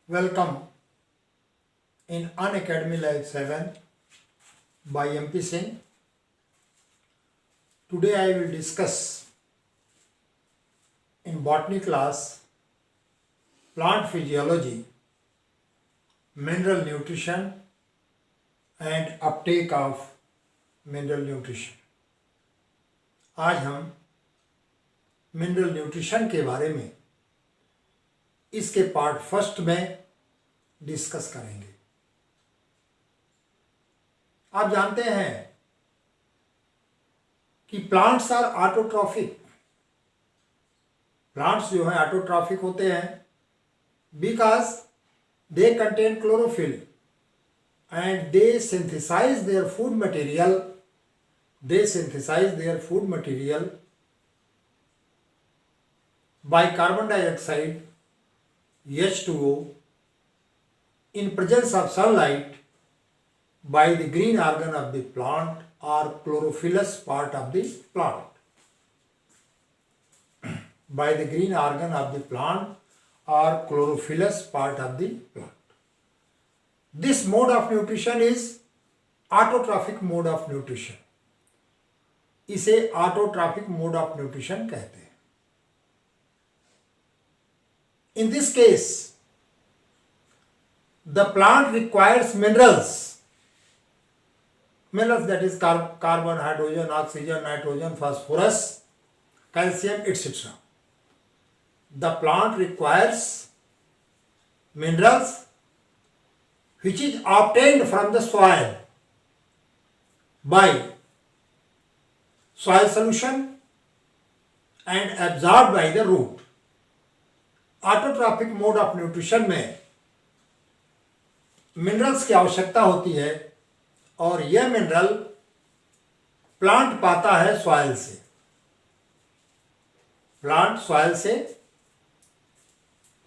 Welcome in Unacademy Live 7 by MP Singh. Today I will discuss in botany class plant physiology, mineral nutrition and uptake of mineral nutrition. आज हम mineral nutrition के बारे में इसके part first में discuss करेंगे। आप जानते हैं कि प्लांट्स आर ऑटोट्रॉफिक। प्लांट्स जो हैं ऑटोट्रॉफिक होते हैं because they contain chlorophyll and they synthesise their food material by carbon dioxide H2O in presence of sunlight by the green organ of the plant or chlorophyllous part of the plant. By the green organ of the plant or chlorophyllous part of the plant. This mode of nutrition is autotrophic mode of nutrition. इसे autotrophic mode of nutrition कहते हैं। In this case, the plant requires minerals that is carbon, hydrogen, oxygen, nitrogen, phosphorus, calcium, etc. The plant requires minerals which is obtained from the soil by soil solution and absorbed by the root. Autotrophic mode of nutrition में minerals की आवश्यकता होती है और यह mineral plant पाता है soil से। प्लांट सॉइल से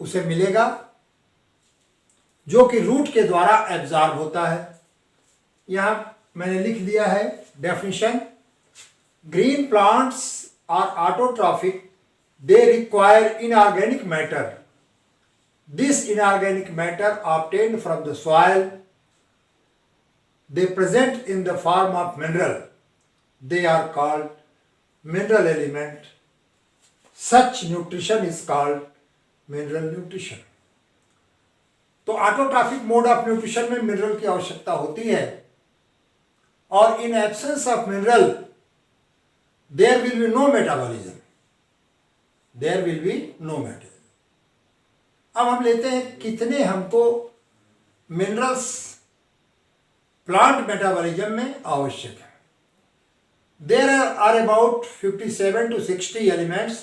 उसे मिलेगा जो कि रूट के द्वारा एब्जॉर्ब होता है। यहां मैंने लिख दिया है definition. Green plants are autotrophic. They require inorganic matter. This inorganic matter obtained from the soil, they present in the form of mineral. They are called mineral element. Such nutrition is called mineral nutrition. तो autotrophic mode of nutrition में mineral की आवश्यकता होती है और in absence of mineral there will be no metabolism. There will be no matter. अब हम लेते हैं कितने हमको मिनरल्स प्लांट मेटाबॉलिज्म में आवश्यक है. There are about 57 to 60 elements.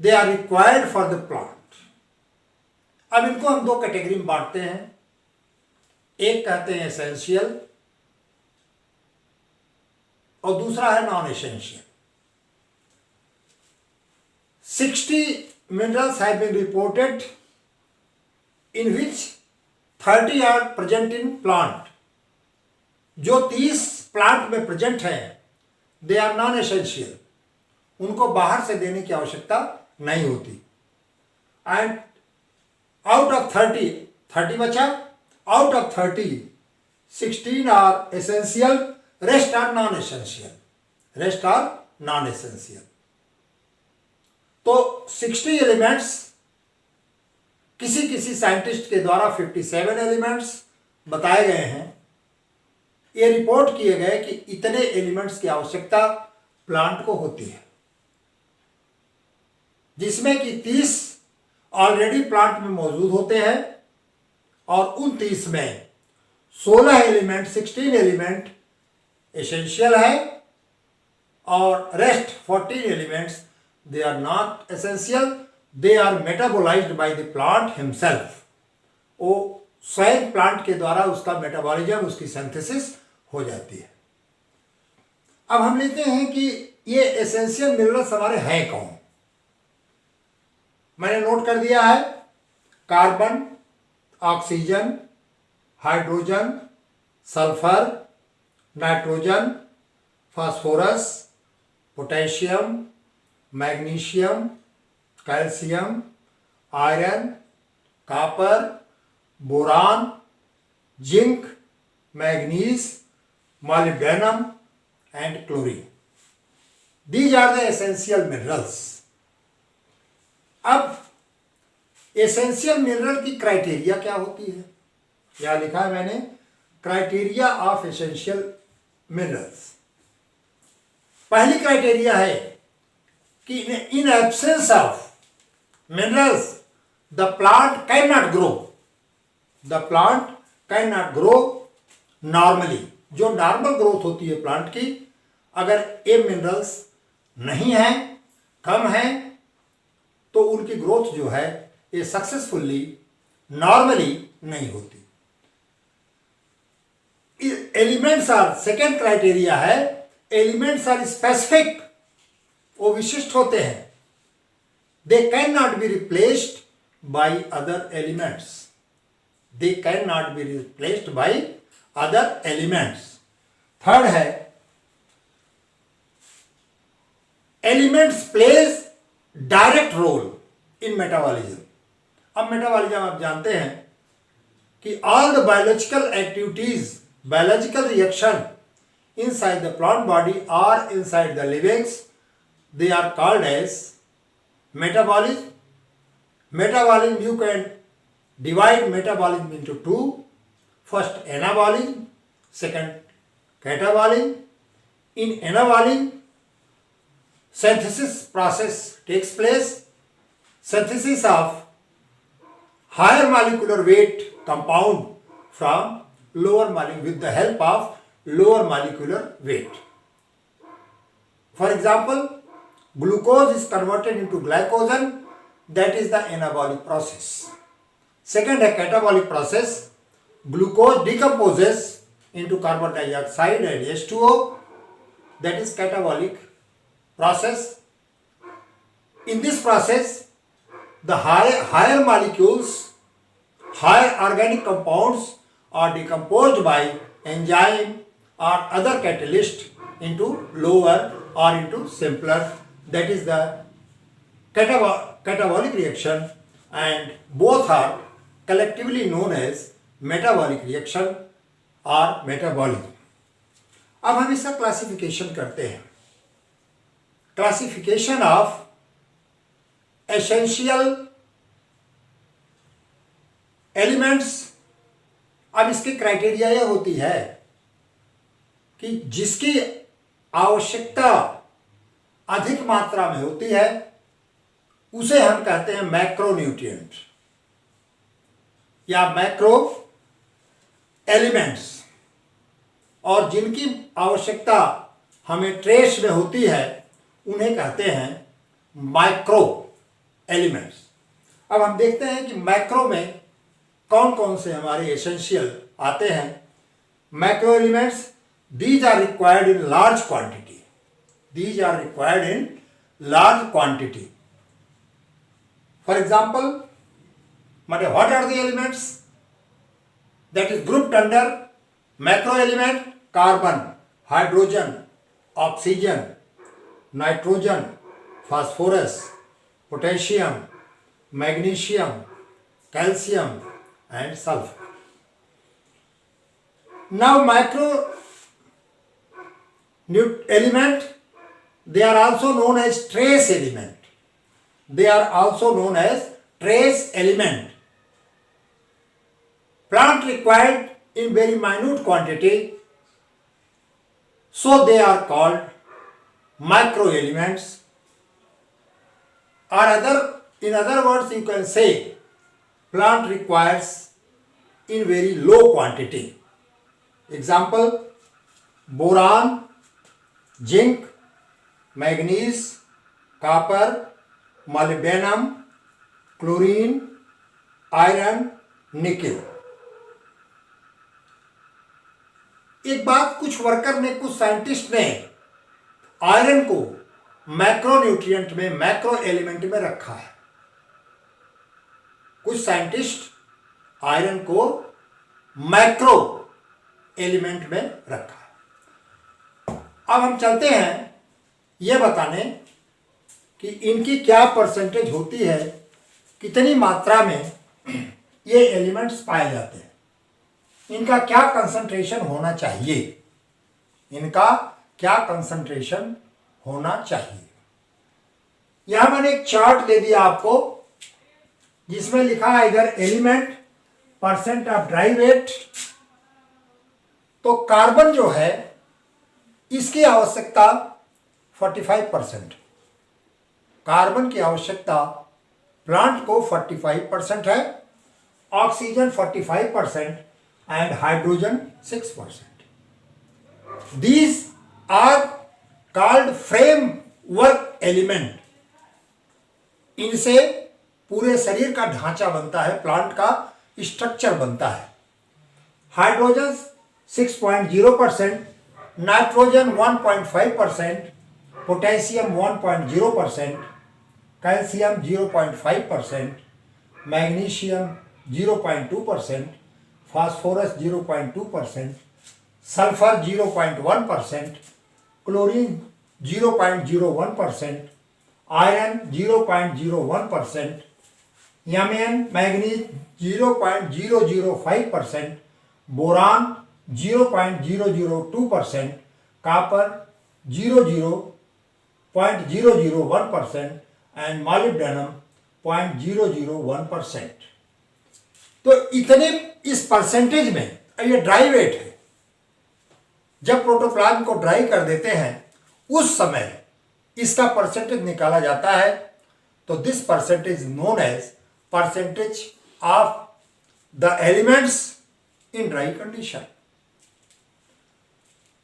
They are required for the plant. अब इनको हम दो कैटेगरी में बांटते हैं. एक कहते हैं एसेंशियल और दूसरा है non essential. 60 minerals have been reported in which 30 are present in plant. जो 30 प्लांट में प्रेजेंट हैं दे आर नॉन एसेंशियल. उनको बाहर से देने की आवश्यकता नहीं होती. एंड आउट ऑफ 30 बचा. Out of 30 16 are essential. Rest are non essential. तो 60 एलिमेंट्स किसी साइंटिस्ट के द्वारा 57 एलिमेंट्स बताए गए हैं. ये रिपोर्ट किए गए कि इतने एलिमेंट्स की आवश्यकता प्लांट को होती है, जिसमें कि 30 ऑलरेडी प्लांट में मौजूद होते हैं और उन 30 में 16 एलिमेंट एसेंशियल है और rest 14 elements they are not essential. They are metabolized by the plant himself. वो स्वयं प्लांट के द्वारा उसका मेटाबॉलिज्म, उसकी सिंथेसिस हो जाती है. अब हम लेते हैं कि ये एसेंशियल मिनरल्स हमारे हैं कौन. मैंने नोट कर दिया है. Carbon, oxygen, hydrogen, sulphur, nitrogen, phosphorus, potassium, magnesium, calcium, iron, copper, boron, zinc, manganese, molybdenum and chlorine. These are the essential minerals. अब एसेंशियल मिनरल की क्राइटेरिया क्या होती है? क्या लिखा है मैंने? Criteria of essential minerals. पहली क्राइटेरिया है कि इन absence of minerals the plant can not grow. The plant can not grow normally. जो नॉर्मल ग्रोथ होती है प्लांट की, अगर ये मिनरल्स नहीं है, कम है, तो उनकी ग्रोथ जो है ये सक्सेसफुली नॉर्मली नहीं होती। एलिमेंट्स आर, सेकेंड क्राइटेरिया है, एलिमेंट्स आर स्पेसिफिक, वो विशिष्ट होते हैं। They can not be replaced by other elements. They can not be replaced by other elements. Third है, elements plays direct role in metabolism. अब metabolism आप जानते हैं कि all the biological activities, biological reaction inside the plant body or inside the livings, they are called as metabolism. Metabolism, you can divide metabolism into two. First anabolism, second catabolism. In anabolism, synthesis process takes place. Synthesis of higher molecular weight compound from lower molecule with the help of lower molecular weight. For example, glucose is converted into glycogen, that is the anabolic process. Second, a catabolic process, glucose decomposes into carbon dioxide and H2O, that is catabolic process. In this process, the higher molecules, higher organic compounds are decomposed by enzyme or other catalyst into lower or into simpler, that is the catabolic reaction, and both are collectively known as metabolic reaction or metabolism. अब हम इसका classification करते हैं। Classification of essential elements. अब इसकी criteria यह होती है कि जिसकी आवश्यकता अधिक मात्रा में होती है उसे हम कहते हैं मैक्रोन्यूट्रिएंट या मैक्रो एलिमेंट्स, और जिनकी आवश्यकता हमें ट्रेस में होती है उन्हें कहते हैं माइक्रो एलिमेंट्स। अब हम देखते हैं कि मैक्रो में कौन कौन से हमारे एसेंशियल आते हैं। Macro elements, these are required in large quantity. These are required in large quantity. For example, what are the elements that is grouped under macro element? Carbon, hydrogen, oxygen, nitrogen, phosphorus, potassium, magnesium, calcium and sulfur. Now macro element, they are also known as trace element. They are also known as trace element. Plant required in very minute quantity, so they are called micro elements. Or in other words, you can say plant requires in very low quantity. Example, boron, zinc, manganese, copper, molybdenum, chlorine, iron, nickel. एक बात, कुछ worker ने, कुछ scientist ने iron को macronutrient में, macro element में रखा है। कुछ साइंटिस्ट आयरन को मैक्रो एलिमेंट में रखा है। अब हम चलते हैं यह बताने कि इनकी क्या परसेंटेज होती है, कितनी मात्रा में ये एलिमेंट्स पाए जाते हैं। इनका क्या कंसंट्रेशन होना चाहिए, इनका क्या कंसंट्रेशन होना चाहिए। यहां मैंने एक चार्ट दे दिया आपको जिसमें लिखा है इधर element, percent of dry weight. तो कार्बन जो है इसकी आवश्यकता 45%, कार्बन की आवश्यकता प्लांट को 45% है, oxygen 45% and hydrogen 6%। These are called framework element. इनसे पूरे शरीर का ढांचा बनता है, प्लांट का स्ट्रक्चर बनता है। Hydrogen 6.0%, nitrogen 1.5%, potassium 1.0%, calcium 0.5%, magnesium 0.2%, phosphorus 0.2%, sulphur 0.1%, chlorine 0.01%, iron 0.01%, यमियन manganese 0.005%, boron 0.002%, copper 0.001% and molybdenum 0.001%। तो इतने इस परसेंटेज में, ये ड्राई वेट है, जब प्रोटोप्लाज्म को ड्राई कर देते हैं उस समय इसका परसेंटेज निकाला जाता है। तो this percentage known as percentage of the elements in dry condition.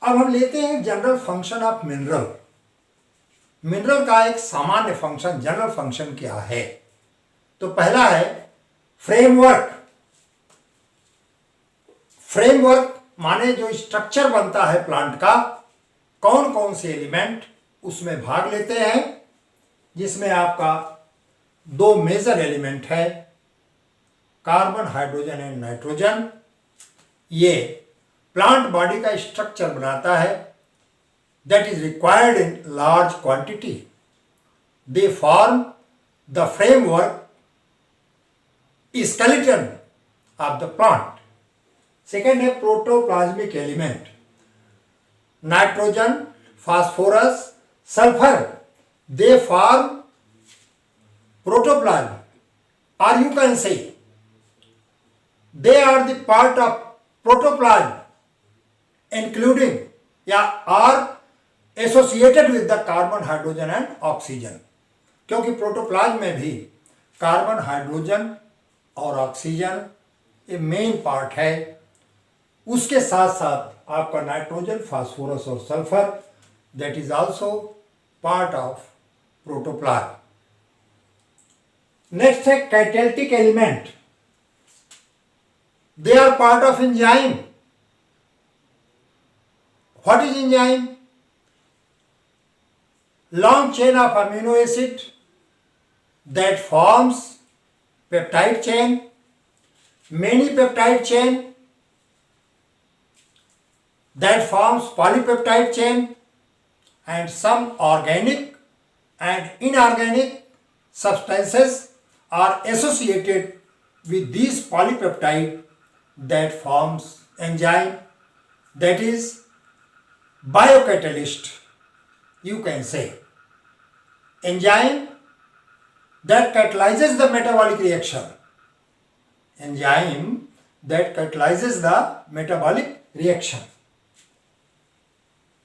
अब हम लेते हैं general function of mineral. Mineral का एक सामान्य फंक्शन, जनरल फंक्शन क्या है? तो पहला है फ्रेमवर्क। फ्रेमवर्क माने जो स्ट्रक्चर बनता है प्लांट का, कौन कौन से एलिमेंट उसमें भाग लेते हैं, जिसमें आपका दो मेजर एलिमेंट है, कार्बन, हाइड्रोजन एंड नाइट्रोजन। ये प्लांट बॉडी का स्ट्रक्चर बनाता है, that is required in large quantity. They form the framework skeleton of the plant. Second है protoplasmic element, nitrogen, phosphorus, sulfur, they form protoplasm, or you can say they are the part of protoplasm including are associated with the carbon, hydrogen and oxygen। क्योंकि protoplasm में भी carbon, hydrogen और oxygen ये main part है। उसके साथ साथ आपका नाइट्रोजन, फास्फोरस और sulphur, that is also part of protoplasm। Next है catalytic element, they are part of enzyme। What is enzyme? Long chain of amino acid that forms peptide chain, many peptide chain that forms polypeptide chain, and some organic and inorganic substances are associated with these polypeptide that forms enzyme, that is biocatalyst, you can say। Enzyme that catalyzes the metabolic reaction, enzyme that catalyzes the metabolic reaction।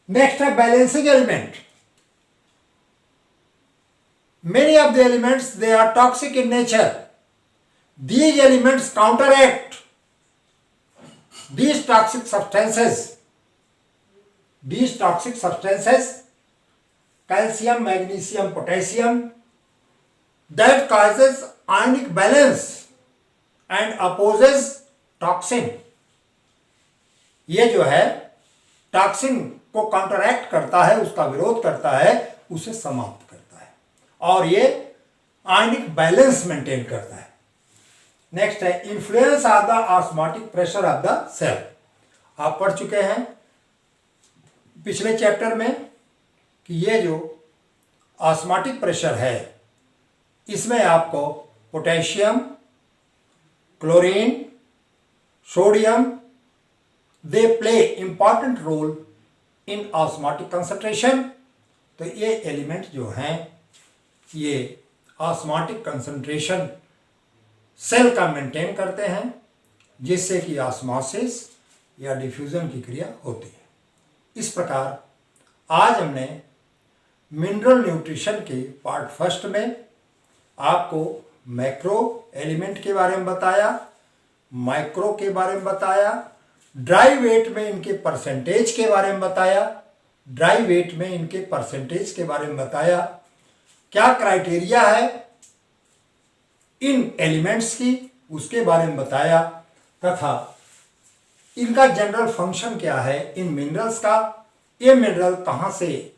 Next है balancing element। Many of the elements they are toxic in nature। These elements counteract these toxic substances। These toxic substances, calcium, magnesium, potassium, that causes ionic balance and opposes toxin। ये जो है toxin को counteract करता है, उसका विरोध करता है, उसे समाप्त करता है और ये आयनिक बैलेंस मेंटेन करता है। नेक्स्ट है influence of the osmotic pressure of the cell. आप पढ़ चुके हैं पिछले चैप्टर में कि ये जो ऑस्मोटिक प्रेशर है इसमें आपको potassium, chlorine, sodium, they play important role in osmotic concentration. तो ये एलिमेंट जो हैं ये ऑस्मोटिक कंसंट्रेशन सेल का मेंटेन करते हैं, जिससे कि ऑस्मोसिस या डिफ्यूजन की क्रिया होती है। इस प्रकार आज हमने मिनरल न्यूट्रिशन के पार्ट फर्स्ट में आपको मैक्रो एलिमेंट के बारे में बताया, माइक्रो के बारे में बताया, ड्राई वेट में इनके परसेंटेज के बारे में बताया, ड्राई वेट में इनके परसेंटेज के बारे में बताया, क्या क्राइटेरिया है इन एलिमेंट्स की उसके बारे में बताया, तथा इनका जनरल फंक्शन क्या है इन मिनरल्स का, ये मिनरल कहाँ से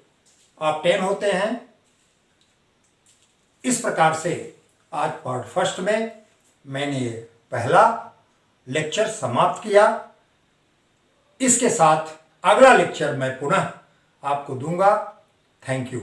ऑब्टेन होते हैं। इस प्रकार से आज पार्ट फर्स्ट में मैंने ये पहला लेक्चर समाप्त किया। इसके साथ अगला लेक्चर मैं पुनः आपको दूंगा। Thank you.